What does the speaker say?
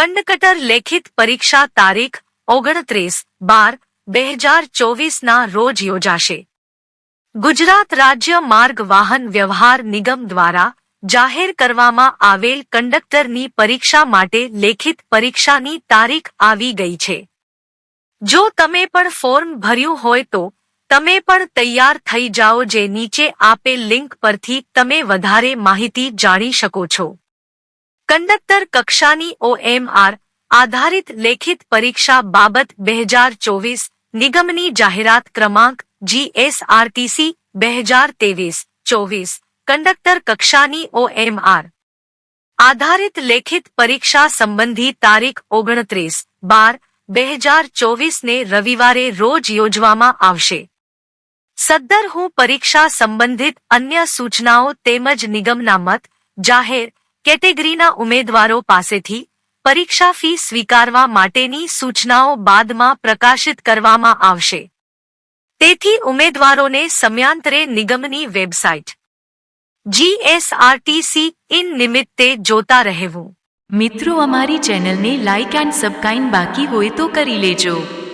Conductor લેખિત પરીક્ષા તારીખ 29/12/2024 રોજ યોજાશે. ગુજરાત રાજ્ય માર્ગ વાહન વ્યવહાર નિગમ દ્વારા જાહેર કરવામાં આવેલ કંડક્ટરની પરીક્ષા માટે લેખિત પરીક્ષાની તારીખ આવી ગઈ છે. જો તમે પણ ફોર્મ ભર્યું હોય તો તમે પણ તૈયાર થઈ જાઓ. જે નીચે આપેલ લિંક પરથી તમે વધારે માહિતી જાણી શકો છો. કંડક્ટર કક્ષાની OMR આધારિત લેખિત પરીક્ષા બાબત 2024 નિગમની જાહેરાત ક્રમાંક GSRTC 2023-24 કંડક્ટર કક્ષાની OMR આધારિત લેખિત પરીક્ષા સંબંધી તારીખ 29/12/2024 ને રવિવારે રોજ યોજવામાં આવશે. સદ્દર હું પરીક્ષા સંબંધિત અન્ય સૂચનાઓ તેમજ નિગમના મત જાહેર કેટેગરીના ઉમેદવારો પાસેથી પરીક્ષા ફી સ્વીકારવા માટેની સૂચનાઓ બાદમાં પ્રકાશિત કરવામાં આવશે. તેથી ઉમેદવારોને સમયાંતરે નિગમની વેબસાઇટ GSRTC ઇન નિમિત્તે જોતા રહેવું. મિત્રો, અમારી ચેનલને લાઇક એન્ડ સબસ્ક્રાઇબ બાકી હોય તો કરી લેજો.